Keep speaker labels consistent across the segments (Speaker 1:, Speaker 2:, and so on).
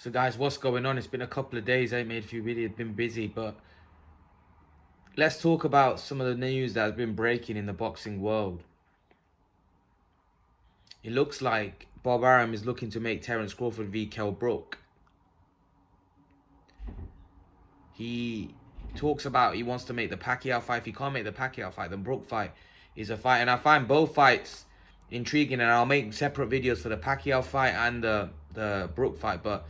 Speaker 1: So guys, what's going on? It's been a couple of days. I ain't made a few videos, been busy, but let's talk about some of the news that has been breaking in the boxing world. It looks like Bob Arum is looking to make Terence Crawford v Kell Brook. He talks about he wants to make the Pacquiao fight. If he can't make the Pacquiao fight, then Brook fight is a fight. And I find both fights intriguing, and I'll make separate videos for the Pacquiao fight and the Brook fight. But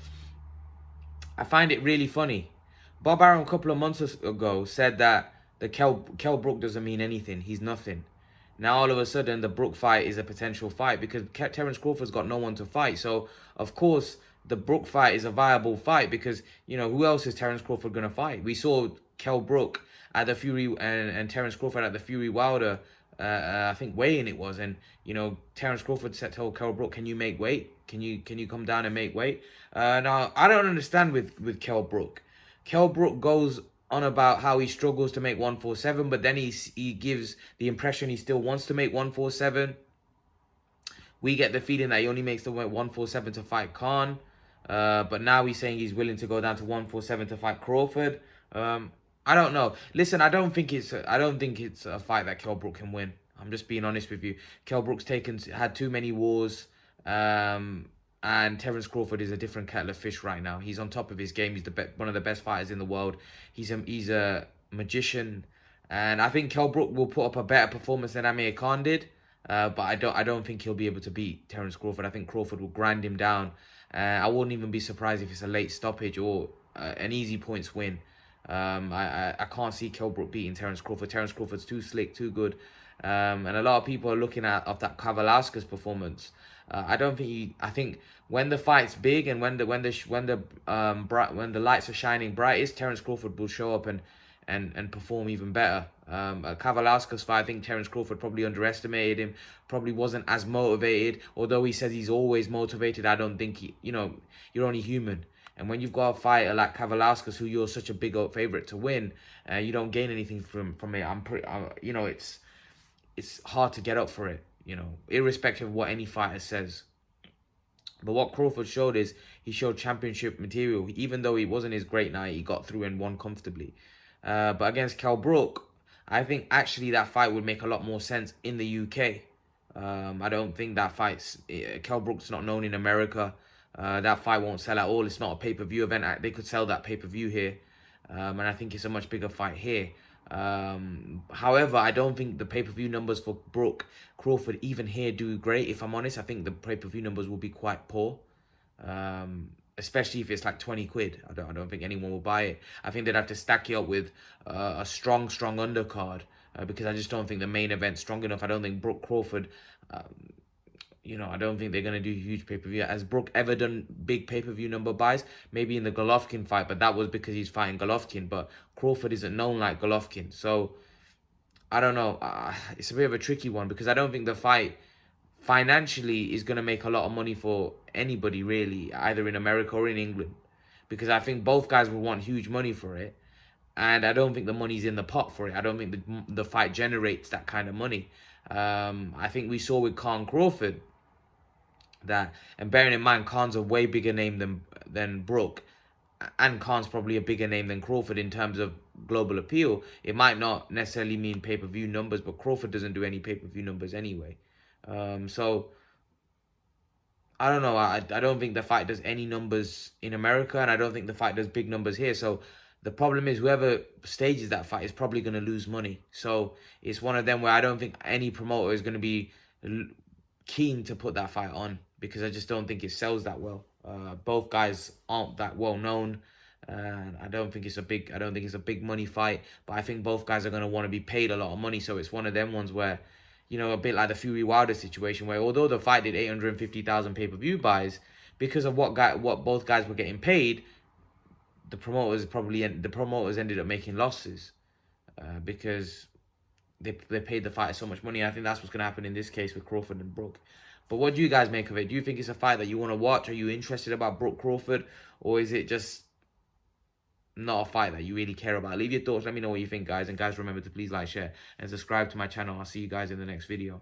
Speaker 1: I find it really funny. Bob Arum a couple of months ago said that the Kell Brook doesn't mean anything. He's nothing. Now all of a sudden the Brook fight is a potential fight because Terence Crawford's got no one to fight. So of course the Brook fight is a viable fight because, you know, who else is Terence Crawford gonna fight? We saw Kell Brook at the Fury and Terence Crawford at the Fury Wilder. I think weigh-in it was, and you know Terence Crawford told Kell Brook, "Can you make weight? Can you come down and make weight?" Now I don't understand with Kell Brook. Kell Brook goes on about how he struggles to make 147, but then he gives the impression he still wants to make 147. We get the feeling that he only makes the weight 147 to fight Khan, but now he's saying he's willing to go down to 147 to fight Crawford. I don't know. Listen, I don't think it's a fight that Kell Brook can win. I'm just being honest with you. Kell Brook's had too many wars, and Terence Crawford is a different kettle of fish right now. He's on top of his game. He's one of the best fighters in the world. He's a magician, and I think Kell Brook will put up a better performance than Amir Khan did. But I don't think he'll be able to beat Terence Crawford. I think Crawford will grind him down. I wouldn't even be surprised if it's a late stoppage or an easy points win. I can't see Kell Brook beating Terence Crawford. Terence Crawford's too slick, too good. And a lot of people are looking at that Kavalauskas performance. I think when the fight's big and when the lights are shining brightest, Terence Crawford will show up and perform even better. A Kavalauskas fight, I think Terence Crawford probably underestimated him, probably wasn't as motivated. Although he says he's always motivated, I don't think you're only human. And when you've got a fighter like Kavalauskas, who you're such a big favorite to win, you don't gain anything from it. It's hard to get up for it, irrespective of what any fighter says. But what Crawford showed is he showed championship material. Even though it wasn't his great night, he got through and won comfortably. But against Kell Brook, I think actually that fight would make a lot more sense in the UK. I don't think that Kell Brook's not known in America. That fight won't sell at all. It's not a pay-per-view event. They could sell that pay-per-view here. And I think it's a much bigger fight here. However, I don't think the pay-per-view numbers for Crawford even here do great. If I'm honest, I think the pay-per-view numbers will be quite poor. Especially if it's like 20 quid. I don't think anyone will buy it. I think they'd have to stack it up with a strong undercard. Because I just don't think the main event's strong enough. I don't think Crawford... I don't think they're going to do huge pay-per-view. Has Brook ever done big pay-per-view number buys? Maybe in the Golovkin fight, but that was because he's fighting Golovkin. But Crawford isn't known like Golovkin. So, I don't know. It's a bit of a tricky one because I don't think the fight financially is going to make a lot of money for anybody, really, either in America or in England. Because I think both guys will want huge money for it. And I don't think the money's in the pot for it. I don't think the fight generates that kind of money. I think we saw with Khan Crawford that, and bearing in mind Khan's a way bigger name than Brook, and Khan's probably a bigger name than Crawford in terms of global appeal. It might not necessarily mean pay-per-view numbers, but Crawford doesn't do any pay-per-view numbers anyway. So I don't know. I don't think the fight does any numbers in America, and I don't think the fight does big numbers here. So the problem is whoever stages that fight is probably going to lose money. So it's one of them where I don't think any promoter is going to be keen to put that fight on because I just don't think it sells that well. Both guys aren't that well known. I don't think it's a big money fight, but I think both guys are going to want to be paid a lot of money. So it's one of them ones where, a bit like the Fury Wilder situation where although the fight did 850,000 pay-per-view buys, because of what both guys were getting paid, the promoters ended up making losses because they paid the fighter so much money. I think that's what's going to happen in this case with Crawford and Brook. But what do you guys make of it? Do you think it's a fight that you want to watch? Are you interested about Brook Crawford? Or is it just not a fight that you really care about? Leave your thoughts. Let me know what you think, guys. And guys, remember to please like, share, and subscribe to my channel. I'll see you guys in the next video.